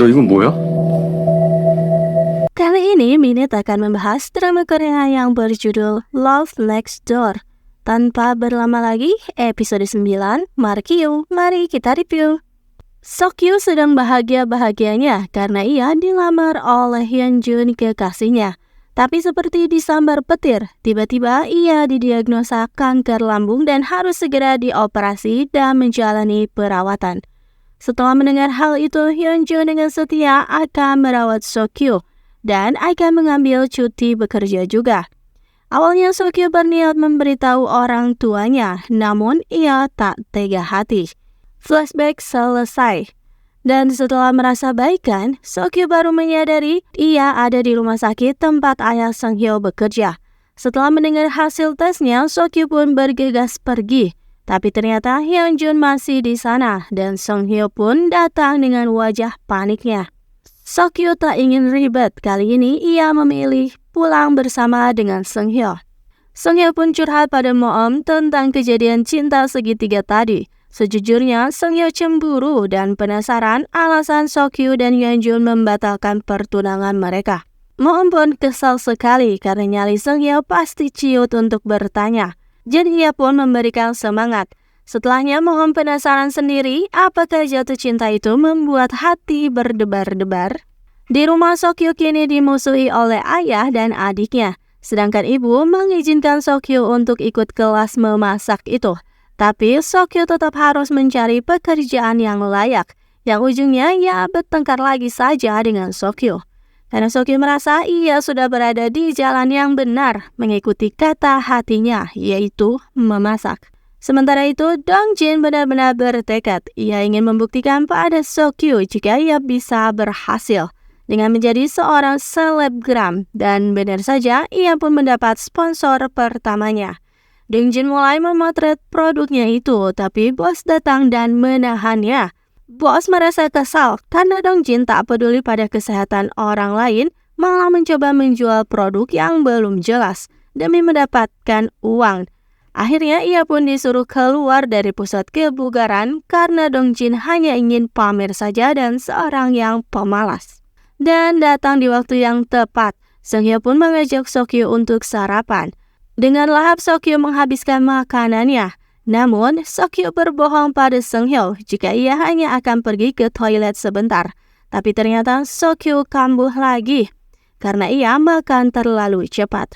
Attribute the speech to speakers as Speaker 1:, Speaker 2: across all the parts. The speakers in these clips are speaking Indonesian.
Speaker 1: 너 이건 뭐야?
Speaker 2: Kali ini Minute akan membahas drama Korea yang berjudul Love Next Door. Tanpa berlama lagi, episode 9, Markyu, mari kita review. Sokyu sedang bahagia-bahagianya karena ia dilamar oleh Hyunjun kekasihnya. Tapi seperti disambar petir, tiba-tiba ia didiagnosa kanker lambung dan harus segera dioperasi dan menjalani perawatan. Setelah mendengar hal itu, Hyunjun dengan setia akan merawat Sokyu dan akan mengambil cuti bekerja juga. Awalnya Sokyu berniat memberitahu orang tuanya, namun ia tak tega hati. Flashback selesai. Dan setelah merasa baikan, Sokyu baru menyadari ia ada di rumah sakit tempat ayah Seonghyo bekerja. Setelah mendengar hasil tesnya, Sokyu pun bergegas pergi. Tapi ternyata Hyunjun masih di sana dan Seonghyo pun datang dengan wajah paniknya. Sokyu tak ingin ribet, kali ini ia memilih pulang bersama dengan Seonghyo. Seonghyo pun curhat pada Moom tentang kejadian cinta segitiga tadi. Sejujurnya, Seonghyo cemburu dan penasaran alasan Sokyu dan Hyunjun membatalkan pertunangan mereka. Moom pun kesal sekali karena nyali Seonghyo pasti ciut untuk bertanya. Jadi ia pun memberikan semangat. Setelahnya Moom penasaran sendiri apakah jatuh cinta itu membuat hati berdebar-debar. Di rumah Sokyu kini dimusuhi oleh ayah dan adiknya. Sedangkan ibu mengizinkan Sokyu untuk ikut kelas memasak itu. Tapi Sokyu tetap harus mencari pekerjaan yang layak. Yang ujungnya ia bertengkar lagi saja dengan Sokyu. Karena Sokyu merasa ia sudah berada di jalan yang benar mengikuti kata hatinya, yaitu memasak. Sementara itu, Dongjin benar-benar bertekad. Ia ingin membuktikan pada Sokyu jika ia bisa berhasil dengan menjadi seorang selebgram. Dan benar saja, ia pun mendapat sponsor pertamanya. Dongjin mulai memotret produknya itu, tapi bos datang dan menahannya. Bos merasa kesal karena Dongjin tak peduli pada kesehatan orang lain, malah mencoba menjual produk yang belum jelas demi mendapatkan uang. Akhirnya ia pun disuruh keluar dari pusat kebugaran karena Dongjin hanya ingin pamer saja dan seorang yang pemalas. Dan datang di waktu yang tepat, Seonghyo pun mengajak Sokyu untuk sarapan. Dengan lahap Sokyu menghabiskan makanannya. Namun, Sokyu berbohong pada Seonghyo jika ia hanya akan pergi ke toilet sebentar. Tapi ternyata Sokyu kambuh lagi karena ia makan terlalu cepat.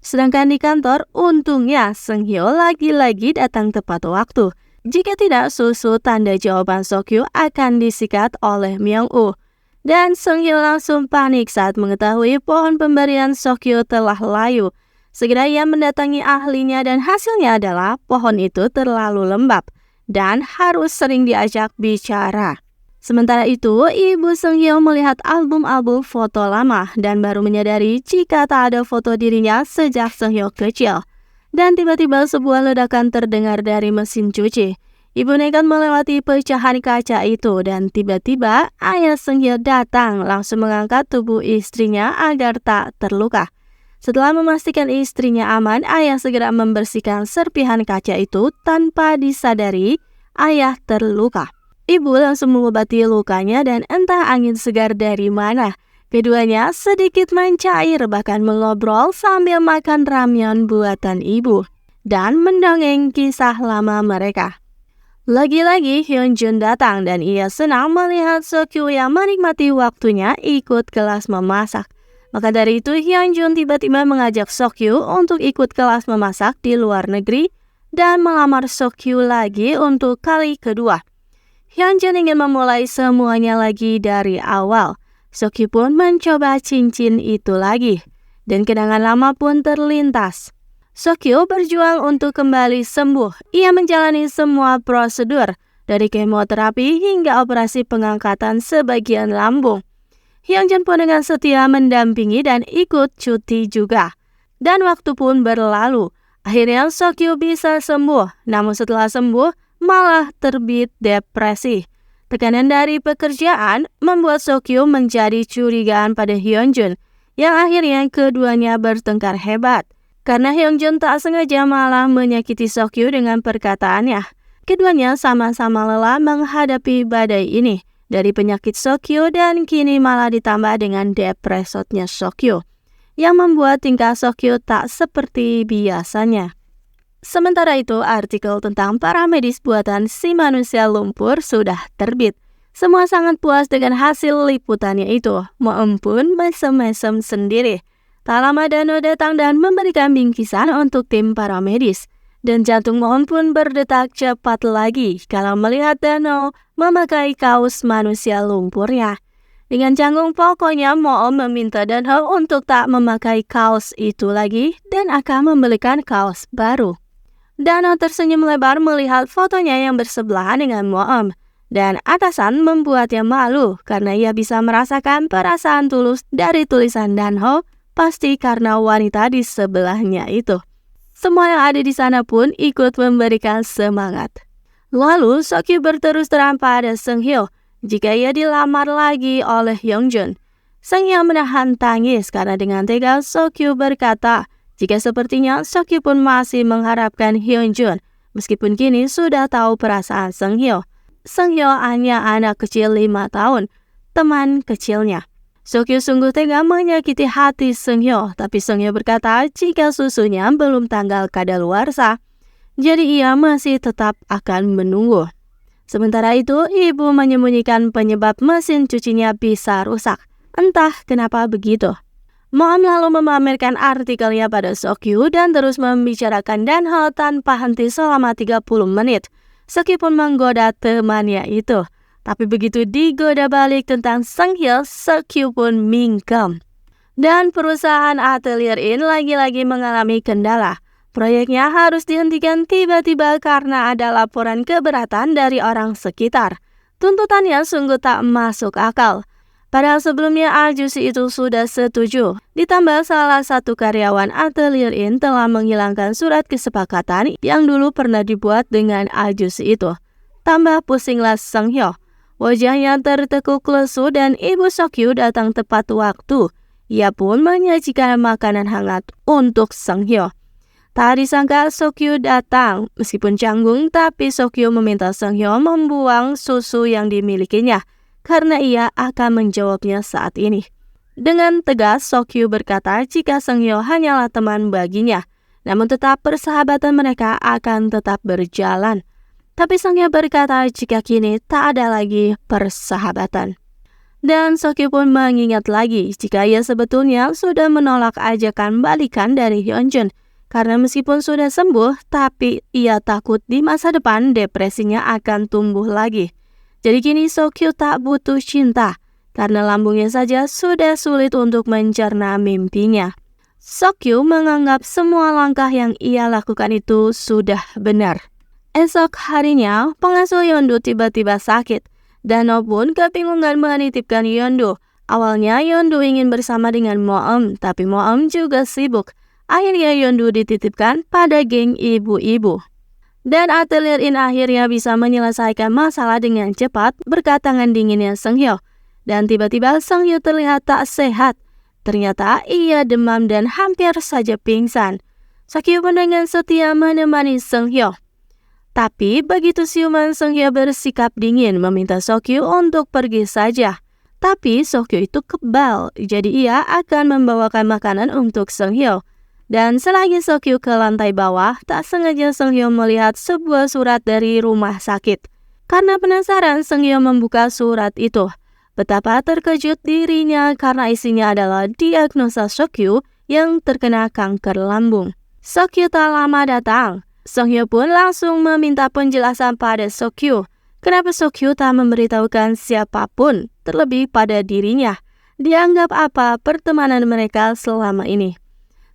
Speaker 2: Sedangkan di kantor, untungnya Seonghyo lagi-lagi datang tepat waktu. Jika tidak, susu tanda jawaban Sokyu akan disikat oleh Myung-woo. Dan Seonghyo langsung panik saat mengetahui pohon pemberian Sokyu telah layu. Segera ia mendatangi ahlinya dan hasilnya adalah pohon itu terlalu lembab dan harus sering diajak bicara. Sementara itu, ibu Seonghyo melihat album-album foto lama dan baru menyadari jika tak ada foto dirinya sejak Seonghyo kecil. Dan tiba-tiba sebuah ledakan terdengar dari mesin cuci. Ibu nekat melewati pecahan kaca itu dan tiba-tiba ayah Seonghyo datang langsung mengangkat tubuh istrinya agar tak terluka. Setelah memastikan istrinya aman, ayah segera membersihkan serpihan kaca itu tanpa disadari ayah terluka. Ibu langsung mengobati lukanya dan entah angin segar dari mana. Keduanya sedikit mencair bahkan mengobrol sambil makan ramyeon buatan ibu. Dan mendongeng kisah lama mereka. Lagi-lagi Hyunjun datang dan ia senang melihat Sokyu yang menikmati waktunya ikut kelas memasak. Maka dari itu Hyunjun tiba-tiba mengajak Sokyu untuk ikut kelas memasak di luar negeri dan melamar Sokyu lagi untuk kali kedua. Hyunjun ingin memulai semuanya lagi dari awal. Sokyu pun mencoba cincin itu lagi. Dan kenangan lama pun terlintas. Sokyu berjuang untuk kembali sembuh. Ia menjalani semua prosedur. Dari kemoterapi hingga operasi pengangkatan sebagian lambung. Hyunjun pun dengan setia mendampingi dan ikut cuti juga. Dan waktu pun berlalu. Akhirnya Sokyu bisa sembuh. Namun setelah sembuh, malah terbit depresi. Tekanan dari pekerjaan membuat Sokyu menjadi curigaan pada Hyunjun, yang akhirnya keduanya bertengkar hebat. Karena Hyunjun tak sengaja malah menyakiti Sokyu dengan perkataannya. Keduanya sama-sama lelah menghadapi badai ini, dari penyakit Sokyu dan kini malah ditambah dengan depresotnya Sokyu yang membuat tingkah Sokyu tak seperti biasanya. Sementara itu, artikel tentang para medis buatan si manusia lumpur sudah terbit. Semua sangat puas dengan hasil liputannya itu. Moem pun mesem-mesem sendiri. Tak lama Dano datang dan memberikan bingkisan untuk tim para medis. Dan jantung Moem pun berdetak cepat lagi kalau melihat Dano memakai kaos manusia lumpurnya. Dengan canggung pokoknya Moem meminta Dano untuk tak memakai kaos itu lagi dan akan membelikan kaos baru. Dano tersenyum lebar melihat fotonya yang bersebelahan dengan Moem. Dan atasan membuatnya malu karena ia bisa merasakan perasaan tulus dari tulisan Danho, pasti karena wanita di sebelahnya itu. Semua yang ada di sana pun ikut memberikan semangat. Lalu Sokyu berterus terang pada Seunghyo jika ia dilamar lagi oleh Hyungjun. Seunghyo menahan tangis karena dengan tegas Sokyu berkata jika sepertinya Sokyu pun masih mengharapkan Hyunjun meskipun kini sudah tahu perasaan Seunghyo. Seunghyo hanya anak kecil 5 tahun, teman kecilnya. Sokyu sungguh tega menyakiti hati Seunghyo, tapi Seunghyo berkata jika susunya belum tanggal kadaluarsa, jadi ia masih tetap akan menunggu. Sementara itu, ibu menyembunyikan penyebab mesin cucinya bisa rusak. Entah kenapa begitu. Moem lalu memamerkan artikelnya pada Sokyu dan terus membicarakan Danho tanpa henti selama 30 menit. Sokyu pun menggoda temannya itu. Tapi begitu digoda balik tentang Seunghyo, Sokyu pun mingkem. Dan perusahaan Atelier In lagi-lagi mengalami kendala. Proyeknya harus dihentikan tiba-tiba karena ada laporan keberatan dari orang sekitar. Tuntutannya sungguh tak masuk akal. Padahal sebelumnya ajusi itu sudah setuju. Ditambah salah satu karyawan Atelier In telah menghilangkan surat kesepakatan yang dulu pernah dibuat dengan ajusi itu. Tambah pusinglah Seunghyo. Wajahnya tertekuk lesu dan ibu Sokyu datang tepat waktu. Ia pun menyajikan makanan hangat untuk Seunghyo. Tak disangka Sokyu datang. Meskipun canggung, tapi Sokyu meminta Seunghyo membuang susu yang dimilikinya karena ia akan menjawabnya saat ini. Dengan tegas, Sokyu berkata jika Seunghyo hanyalah teman baginya, namun tetap persahabatan mereka akan tetap berjalan. Tapi Seunghyo berkata jika kini tak ada lagi persahabatan. Dan Sokyu pun mengingat lagi jika ia sebetulnya sudah menolak ajakan balikan dari Hyunjun, karena meskipun sudah sembuh, tapi ia takut di masa depan depresinya akan tumbuh lagi. Jadi kini Sokyu tak butuh cinta, karena lambungnya saja sudah sulit untuk mencerna mimpinya. Sokyu menganggap semua langkah yang ia lakukan itu sudah benar. Esok harinya, pengasuh Yeondu tiba-tiba sakit. Dano pun kebingungan menitipkan Yeondu. Awalnya Yeondu ingin bersama dengan Moem, tapi Moem juga sibuk. Akhirnya Yeondu dititipkan pada geng ibu-ibu. Dan Atelier In akhirnya bisa menyelesaikan masalah dengan cepat berkat tangan dinginnya Seunghyo. Dan tiba-tiba Seunghyo terlihat tak sehat. Ternyata ia demam dan hampir saja pingsan. Sokyu pun dengan setia menemani Seunghyo. Tapi begitu siuman Seunghyo bersikap dingin meminta Sokyu untuk pergi saja. Tapi Sokyu itu kebal, jadi ia akan membawakan makanan untuk Seunghyo. Dan selagi Sokyu ke lantai bawah, tak sengaja Seunghyo melihat sebuah surat dari rumah sakit. Karena penasaran, Seunghyo membuka surat itu. Betapa terkejut dirinya karena isinya adalah diagnosa Sokyu yang terkena kanker lambung. Sokyu tak lama datang. Seunghyo pun langsung meminta penjelasan pada Sokyu. Kenapa Sokyu tak memberitahukan siapapun, terlebih pada dirinya? Dianggap apa pertemanan mereka selama ini?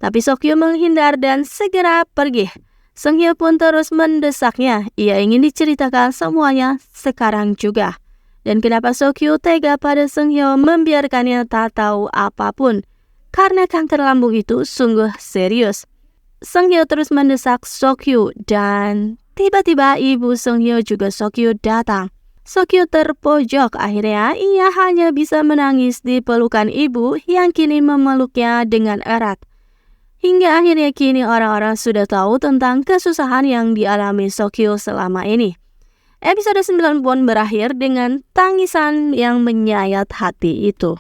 Speaker 2: Tapi Sokyu menghindar dan segera pergi. Seunghyo pun terus mendesaknya. Ia ingin diceritakan semuanya sekarang juga. Dan kenapa Sokyu tega pada Seunghyo membiarkannya tak tahu apapun? Karena kanker lambung itu sungguh serius. Seunghyo terus mendesak Sokyu dan tiba-tiba ibu Seunghyo juga Sokyu datang. Sokyu terpojok, akhirnya ia hanya bisa menangis di pelukan ibu yang kini memeluknya dengan erat. Hingga akhirnya kini orang-orang sudah tahu tentang kesusahan yang dialami Sokyu selama ini. Episode 9 pun berakhir dengan tangisan yang menyayat hati itu.